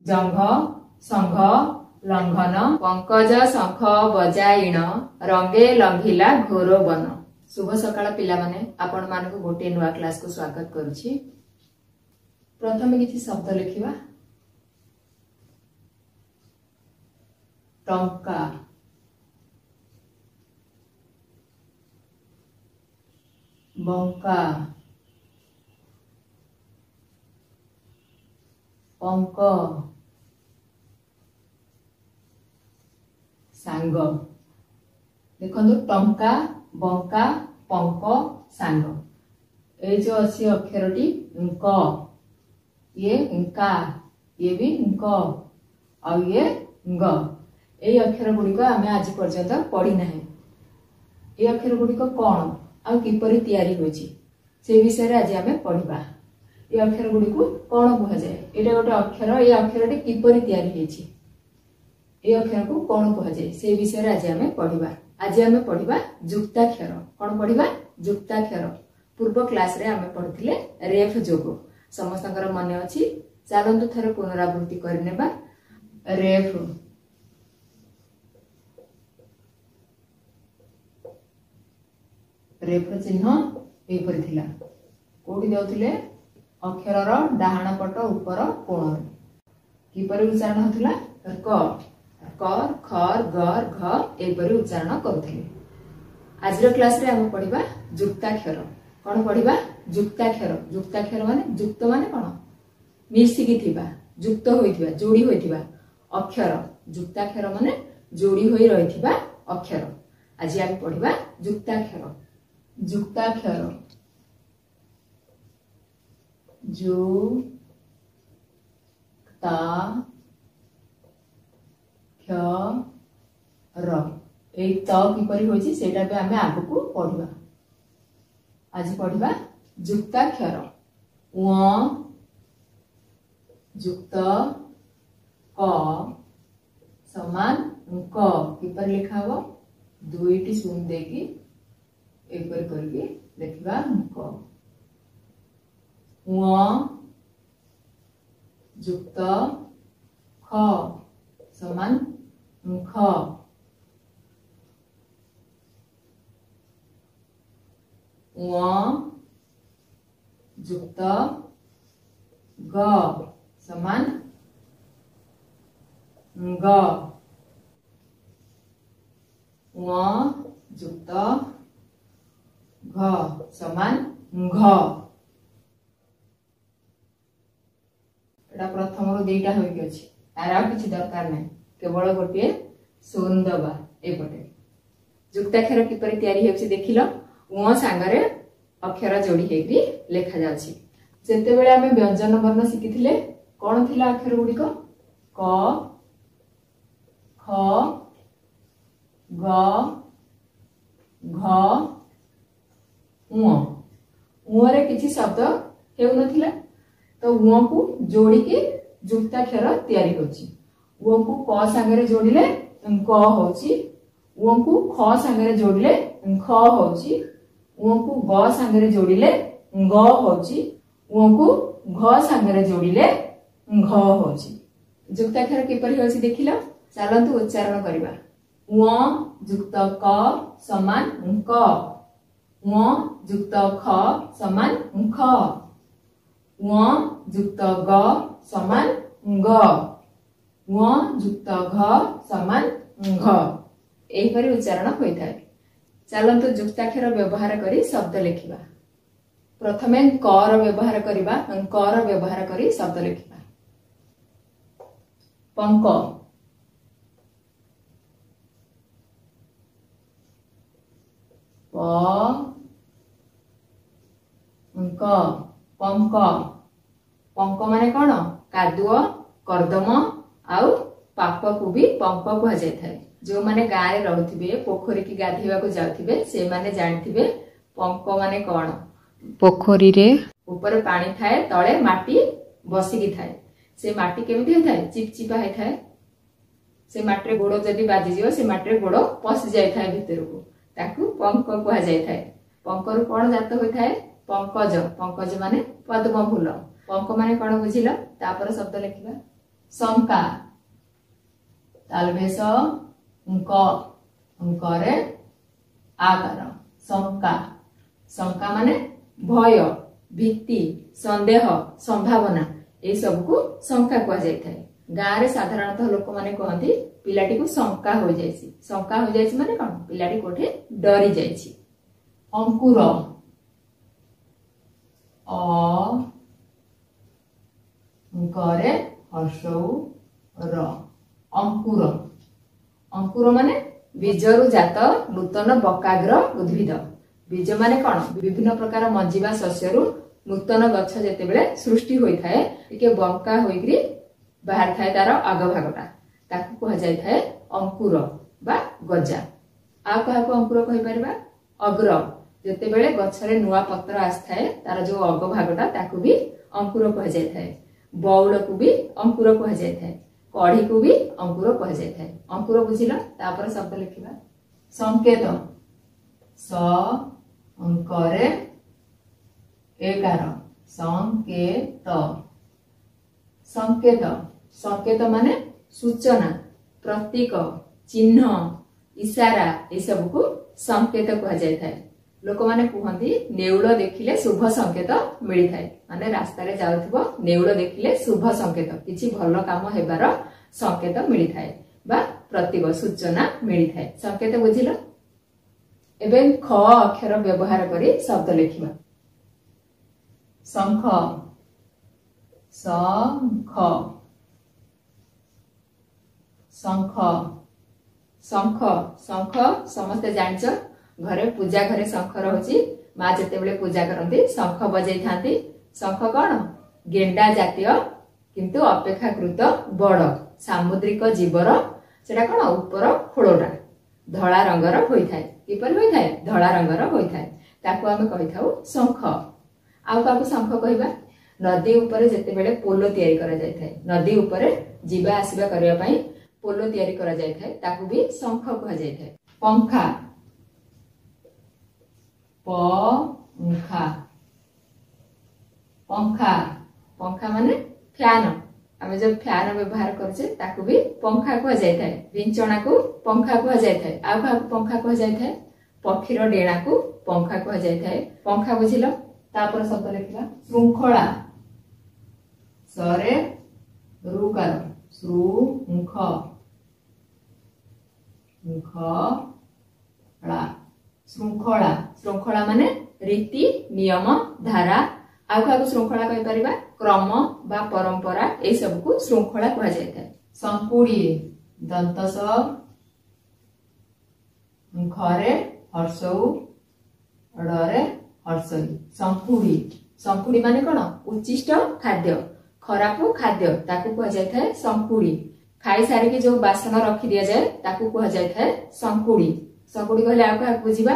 जंघ संघ लंघन पंकज शंख बजाइण रंगे लंघिला घोर बन। शुभ सकाळ पिला माने आपण मानकु गोटे नुआ क्लास को स्वागत करूछि। प्रथमे किछि शब्द लिखिबा। टंका बंका पंक सांग। देखो टंका बंका पंक सांग ए जो अच्छी अक्षरटी क ये इंका ये भी क और ये ग ए अक्षर गुड़िक आम आज पर्यंत पढ़ी ना। ये अक्षर गुड़िक कौन आ किपरि तैयारी होछि से विषय रे आज आम पढ़िबा। ये अक्षर गुड़िक कौन कह जाए एटा गोटे अक्षर ये अक्षरटी किपरि तैयारी होछि ये अक्षर को कौन कह जाए से विषय रे आज आम पढ़िबा। आज आम पढ़िबा जुक्ताक्षर। कौन पढ़िबा जुक्ताक्षर। पूर्व क्लास रे आम पढ़िथिले रेफ जोग समस्तकर मन अछि। चलंतु थरे पुनरावृत्ति करनेबा। रेफ रेफ चिन्ह एपरि थिला कोठी देउथिले अक्षरर डाहाण पट ऊपर कोण किपरि उच्चारण होथिला क कर खर घर घ एपरि उच्चारण करूथिले। आजर क्लास रे हम पढ़िबा जुक्ताक्षर। कौन पढ़िबा जुक्ताक्षर। जुक्ताक्षर माने जुक्त माने कौन मिसिकी थिबा जुक्त होइथिबा जोड़ी होइथिबा अक्षर। जुक्ताक्षर माने जोड़ी होई रहिथिबा अक्षर। आज हम पढ़िबा जुक्ताक्षर। जुक्ताक्षर जु ता क्ष र ए त किपरि होइछि सेटा बे आमे आगु को पढ़िबा। आज पढ़िबा जुक्ताक्षर उ जुक्त क समान क किपरि लिखा हो दुईटी शून्य देकी एपरि करके लिखिबा क उ जुक्त ख समान ख उ जुक्त ग समान ग उ जुक्त घ समान घ। एटा प्रथम रो दुईटा होई अछि आर किछि दरकार नै केवल गोटे शून्य दबा एपटे। जुक्ताक्षर किपरि तैयारी होछि देखिलो उ सांगरे अक्षर जोड़ी हेकि लेखा जाछि। जेते बेले आमे व्यंजन वर्ण शिखिथिले कोन थिला अक्षर गुडी को क ख ग घ उ रे किछि शब्द हेउ नथिला तो उ को जोड़ी के जुक्ताक्षर तैयारी होछि। उ को क संगे जोड़िले क होछि उ को ख संगे जोड़िले ख होछि उ को ग संगे जोड़िले ग होछि उ को घ संगे जोड़िले घ होछि। जुक्ताक्षर किपरि होछि देखिलो चलंतु उच्चारण करिबा। उ जुक्त क समान क उ जुक्त ख समान ख उ जुक्त ग समान ग उ जुक्त घ समान घ एपरि उच्चारण होई थाए। चलंतु जुक्ताक्षर व्यवहार करी शब्द लिखिबा। प्रथमे क र व्यवहार करिबा। क र व्यवहार करी शब्द लिखिबा। पंक प पंक पंक माने कौन कादुओ कर्दम आउ पाप को भी पंक कह जाय थाए। जो माने गाँ रे रहउथिबे पोखरी की गाधेवा को जाउथिबे से माने जानथिबे पंक माने कौन। पोखरी रे ऊपर पानी थाए तळे माटी बसिकी थाए से माटी केमिति थाए चिपचिपा हे थाए। से माटी गोड़ जदि बाजी जिवो से माटी गोड़ पसि जाय थाए भितर को ताकू पंक कह जाय थाए। पंकरु कोन जात होय थाए पंकज। पंकज माने पद्म फूल। पंक माने कोन बुझिलो तापर शब्द लिखिबा। ଶଙ୍କା ତାଲବେଶ ଅଙ୍କ ଅଙ୍କରେ ଆକାର ଶଙ୍କା ଶଙ୍କା ମାନେ ଭୟ ଭୀତି ସନ୍ଦେହ ସମ୍ଭାବନା এই ସବୁକୁ ଶଙ୍କା କୁହାଯାଇଥାଏ। ଗାଁରେ ସାଧାରଣତଃ ଲୋକମାନେ କହନ୍ତି ପିଲାଟିକୁ ଶଙ୍କା ହୋଇଯାଇଛି। ଶଙ୍କା ହୋଇଯାଇଛି ମାନେ କଣ ପିଲାଟି କୋଉଠି ଡରି ଯାଇଛି। ଅଙ୍କୁର ଅଙ୍କରେ ହର୍ଷଉ ର ଅଙ୍କୁର ଅଙ୍କୁର ମାନେ ବୀଜରୁ ଜାତ ନୂତନ ବକାଗ୍ର ଉଦ୍ଭିଦ। ବୀଜ ମାନେ କଣ ବିଭିନ୍ନ ପ୍ରକାର ମଞ୍ଜି ବା ଶସ୍ୟରୁ ନୂତନ ଗଛ ଯେତେବେଳେ ସୃଷ୍ଟି ହୋଇଥାଏ ଟିକେ ବଙ୍କା ହୋଇକରି ବାହାରି ଥାଏ ତାର ଆଗ ଭାଗଟା ତାକୁ କୁହାଯାଇଥାଏ ଅଙ୍କୁର ବା ଗଜା। ଆଉ କାହାକୁ ଅଙ୍କୁର କହିପାରିବା ଅଗ୍ର ଯେତେବେଳେ ଗଛରେ ନୂଆ ପତ୍ର ଆସିଥାଏ ତାର ଯୋଉ ଅଗ ଭାଗଟା ତାକୁ ବି ଅଙ୍କୁର କୁହାଯାଇଥାଏ। ବଉଳକୁ ବି ଅଙ୍କୁର କୁହାଯାଇଥାଏ। କଢିକୁ ବି ଅଙ୍କୁର କୁହାଯାଇଥାଏ। ଅଙ୍କୁର ବୁଝିଲ ତାପରେ ଶବ୍ଦ ଲେଖିବା ସଂକେତ ସ ଅଙ୍କରେ ଏକାର ସଂକେତ ସଂକେତ ସଂକେତ ମାନେ ସୂଚନା ପ୍ରତୀକ ଚିହ୍ନ ଇଶାରା ଏସବୁକୁ ସଂକେତ କୁହାଯାଇଥାଏ। ଲୋକମାନେ କୁହନ୍ତି ନେଉଳ ଦେଖିଲେ ଶୁଭ ସଂକେତ ମିଳିଥାଏ। ମାନେ ରାସ୍ତାରେ ଯାଉଥିବ ନେଉଳ ଦେଖିଲେ ଶୁଭ ସଂକେତ କିଛି ଭଲ କାମ ହେବାର ସଂକେତ ମିଳିଥାଏ ବା ପ୍ରତୀକ ସୂଚନା ମିଳିଥାଏ। ସଂକେତ ବୁଝିଲ। ଏବେ ଖ ଅକ୍ଷର ବ୍ୟବହାର କରି ଶବ୍ଦ ଲେଖିବା ଶଙ୍ଖ ଶଙ୍ଖ ଶଙ୍ଖ ଶଙ୍ଖ ଶଙ୍ଖ ସମସ୍ତେ ଜାଣିଛ ଘରେ ପୂଜା ଘରେ ଶଙ୍ଖ ରହୁଛି। ମା ଯେତେବେଳେ ପୂଜା କରନ୍ତି ଶଙ୍ଖ ବଜେଇଥାନ୍ତି। ଶଙ୍ଖ କଣ ଗେଣ୍ଡା ଜାତୀୟ କିନ୍ତୁ ଅପେକ୍ଷାକୃତ ବଡ ସାମୁଦ୍ରିକ ଜୀବର ସେଟା କଣ ଉପର ଖୋଳଟା ଧଳା ରଙ୍ଗର ହୋଇଥାଏ। କିପରି ହୋଇଥାଏ ଧଳା ରଙ୍ଗର ହୋଇଥାଏ ତାକୁ ଆମେ କହିଥାଉ ଶଙ୍ଖ। ଆଉ କାହାକୁ ଶଙ୍ଖ କହିବା ନଦୀ ଉପରେ ଯେତେବେଳେ ପୋଲ ତିଆରି କରାଯାଇଥାଏ ନଦୀ ଉପରେ ଯିବା ଆସିବା କରିବା ପାଇଁ ପୋଲ ତିଆରି କରାଯାଇଥାଏ ତାକୁ ବି ଶଙ୍ଖ କୁହାଯାଇଥାଏ। ପଙ୍ଖା ପଙ୍ଖା ପଙ୍ଖା ପଙ୍ଖା ମାନେ ଫ୍ୟାନ ଆମେ ଯୋଉ ଫ୍ୟାନ ବ୍ୟବହାର କରୁଛେ ତାକୁ ବି ପଙ୍ଖା କୁହାଯାଇଥାଏ। ବିଞ୍ଚଣାକୁ ପଙ୍ଖା କୁହାଯାଇଥାଏ। ଆଉ କାହାକୁ ପଙ୍ଖା କୁହାଯାଇଥାଏ ପକ୍ଷୀର ଡେଣାକୁ ପଙ୍ଖା କୁହାଯାଇଥାଏ। ପଙ୍ଖା ବୁଝିଲ ତାପରେ ଶବ୍ଦ ଲେଖିବା ଶୃଙ୍ଖଳା ସରେ ରୁକାର ଶୃଙ୍ଖ ଶୃଙ୍ଖଳା ଶୃଙ୍ଖଳା ଶୃଙ୍ଖଳା ମାନେ ରୀତି ନିୟମ ଧାରା। ଆଉ କାହାକୁ ଶୃଙ୍ଖଳା କହିପାରିବା କ୍ରମ ବା ପରମ୍ପରା ଏଇ ସବୁକୁ ଶୃଙ୍ଖଳା କୁହାଯାଇଥାଏ। ଶଙ୍କୁଡ଼ି ଦନ୍ତସ ଘରେ ହର୍ଷଉ ଡ଼ରେ ହର୍ଷଇ ଶଙ୍କୁଡ଼ି ଶଙ୍କୁଡ଼ି ମାନେ କଣ ଉଚ୍ଚିଷ୍ଟ ଖାଦ୍ୟ ଖରାପ ଖାଦ୍ୟ ତାକୁ କୁହାଯାଇଥାଏ ଶଙ୍କୁଡ଼ି। ଖାଇସାରିକି ଯୋଉ ବାସନ ରଖି ଦିଆଯାଏ ତାକୁ କୁହାଯାଇଥାଏ ଶଙ୍କୁଡ଼ି। ଶଙ୍କୁଡ଼ି କହିଲେ ଆଉ କାହାକୁ ବୁଝିବା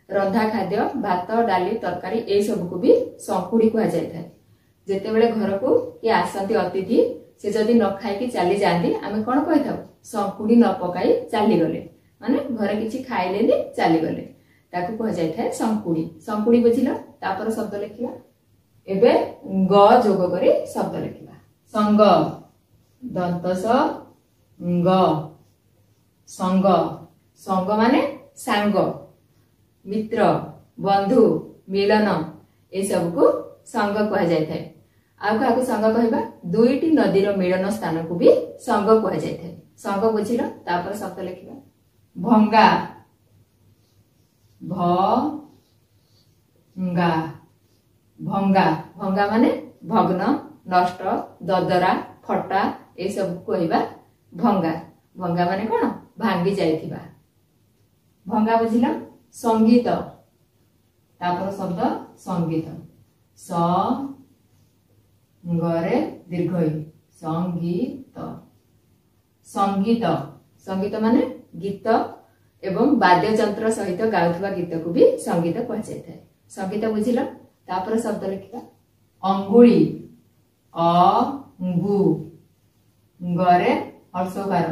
ରନ୍ଧା ଖାଦ୍ୟ ଭାତ ଡାଲି ତରକାରୀ ଏଇ ସବୁକୁ ବି ଶଙ୍କୁଡ଼ି କୁହାଯାଇଥାଏ। ଯେତେବେଳେ ଘରକୁ କିଏ ଆସନ୍ତି ଅତିଥି ସେ ଯଦି ନ ଖାଇକି ଚାଲି ଯାଆନ୍ତି ଆମେ କଣ କହିଥାଉ ଶଙ୍କୁଡ଼ି ନ ପକାଇ ଚାଲିଗଲେ ମାନେ ଘରେ କିଛି ଖାଇଲେନି ଚାଲିଗଲେ ତାକୁ କୁହାଯାଇଥାଏ ଶଙ୍କୁଡ଼ି। ଶଙ୍କୁଡ଼ି ବୁଝିଲ ତାପରେ ଶବ୍ଦ ଲେଖିବା। ଏବେ ଗ ଯୋଗ କରି ଶବ୍ଦ ଲେଖିବା ସଙ୍ଗ ଦନ୍ତସ ଗ ସଙ୍ଗ ସଙ୍ଗ ମାନେ ସାଙ୍ଗ ମିତ୍ର ବନ୍ଧୁ ମିଳନ ଏସବୁକୁ ସଙ୍ଗ କୁହାଯାଇଥାଏ। ଆଉ କାହାକୁ ସଙ୍ଗ କହିବା ଦୁଇଟି ନଦୀର ମିଳନ ସ୍ଥାନକୁ ବି ସଙ୍ଗ କୁହାଯାଇଥାଏ। ସଙ୍ଗ ବୁଝିଲ ତାପରେ ଶବ୍ଦ ଲେଖିବା ଭଙ୍ଗା ଭଙ୍ଗା ଭଙ୍ଗା ଭଙ୍ଗା ମାନେ ଭଗ୍ନ ନଷ୍ଟ ଦଦରା ଫଟା ଏସବୁ କହିବା ଭଙ୍ଗା। ଭଙ୍ଗା ମାନେ କଣ ଭାଙ୍ଗି ଯାଇଥିବା। ଭଙ୍ଗା ବୁଝିଲ। ସଙ୍ଗୀତ ତାପରେ ଶବ୍ଦ ସଙ୍ଗୀତ ସ ଗରେ ଦୀର୍ଘଇ ସଙ୍ଗୀତ ସଙ୍ଗୀତ ସଙ୍ଗୀତ ମାନେ ଗୀତ ଏବଂ ବାଦ୍ୟଯନ୍ତ୍ର ସହିତ ଗାଉଥିବା ଗୀତକୁ ବି ସଙ୍ଗୀତ କୁହାଯାଇଥାଏ। ସଙ୍ଗୀତ ବୁଝିଲ ତାପରେ ଶବ୍ଦ ଲେଖିବା ଅଙ୍ଗୁଳି ଅଙ୍ଗୁ ଗରେ ହର୍ଷକାର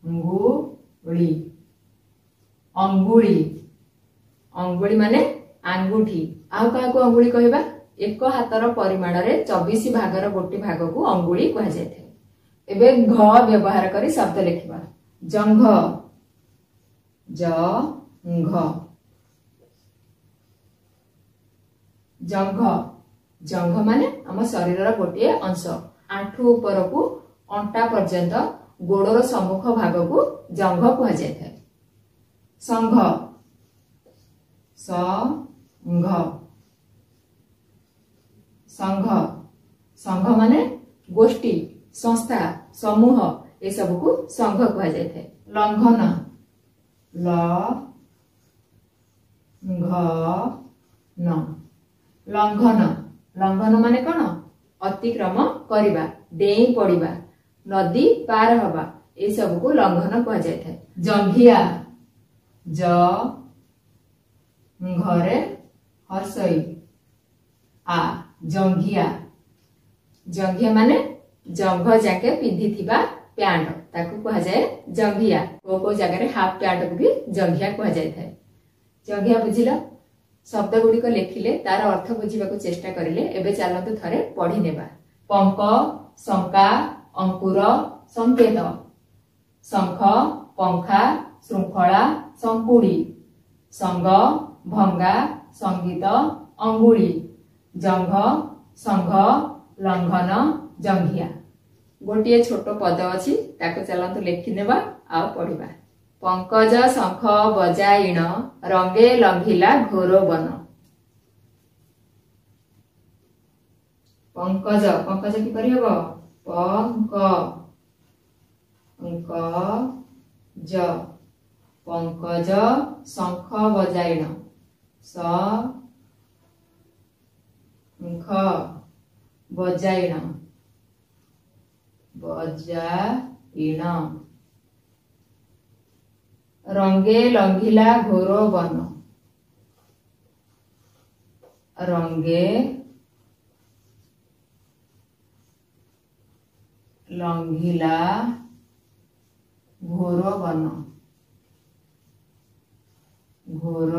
ଅଙ୍ଗୁଳି ଅଙ୍ଗୁଳି ଅଙ୍ଗୁଳି ମାନେ ଆଙ୍ଗୁଠି। ଆଉ କାହାକୁ ଅଙ୍ଗୁଳି କହିବା ଏକ ହାତର ପରିମାଣରେ 24 ଭାଗର ଗୋଟି ଭାଗକୁ ଅଙ୍ଗୁଳି କୁହାଯାଇଥାଏ। एबे घ व्यवहार करी शब्द लिखिबा जंघ जंघ जंघ जंघ माने आम शरीर गोटे अंश आंठू ऊपर को अंटा पर्यंत गोड़र सम्मुख भाग को जंघ कह जाए। संघ संघ संघ संघ माने गोष्ठी संस्था समूह ये सब को संघ कह जाए। लंघन लंघन लंघन माने कौन अतिक्रम करवा डेई पड़िबा नदी पार हवा ये सब को लंघन कह जाए। जंघिया ज घरे हर्षई आ जंघिया जंघिया माने जंघ जाके पिंधिथिबा पैंट ताकू कह जाए जंघिया। को जगह हाफ पैंट को भी जंघिया कह जाए। जंघिया बुझिला शब्द गुड़िक लिखिले तार अर्थ बुझा चेष्टा करें। एबे चलतु थरे पढ़ी नेबा। पंक शंका अंकुर संकेत शंख पंखा श्रृंखला संकुड़ी संग भंगा संगीत अंगुली जंघ संघ लंघन जंघिया। गोटे छोट पद अच्छी ताको चलतु लिखिनेबा आ पढ़िबा। पंकज शंख बजाइण रंगे लंघिला घोर बन। पंकज पंकज कि करि हबो पंक अंक ज पंकज शंख बजाइण शंख बजाइण बजाइण रंगे लंघिला घोर बन रंगे लंघिला घोर बन घोर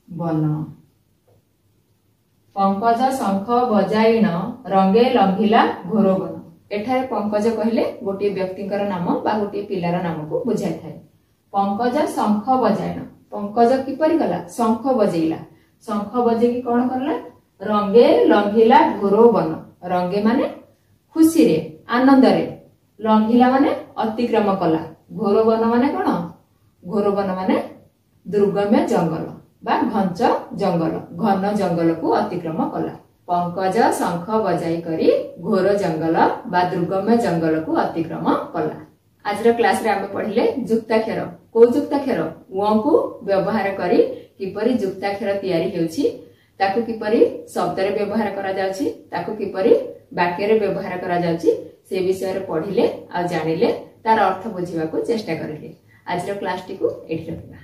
बन। पंकज शंख बजाइण रंगे लंघिला घोर बन। एठारे पंकज कहले गोटे व्यक्तिंकर नाम बा गोटे पिलार नाम को बुझाई थाए। पंकज शंख बजाइण पंकज किपरि गला शंख बजेइला शंख बजेकी कौन करला रंगे लंघिला घोर बन। रंगे माने खुशी रे आनंद रे लंघिला माने अतिक्रम कला घोर बन माने कौन घोर बन माने दुर्गम्य जंगल बा घंच जंगल घन जंगल को अतिक्रम कला। पंकज शंख बजाई करी घोर जंगल बा दुर्गम्य जंगल को अतिक्रम कला। आज क्लास रे आमे पढ़िले जुक्ताक्षर को जुक्ताक्षर उ को व्यवहार करी किपरि जुक्ताक्षर तयारी हेउछि ताकू किपरि शब्द रे व्यवहार करा जाउछि ताकू किपरि वाक्य रे व्यवहार करा जाउछि से विषय रे पढ़िले आ जानिले तार अर्थ बुझिबा को चेष्टा करिले। आज क्लास टी को एठी रखिबा।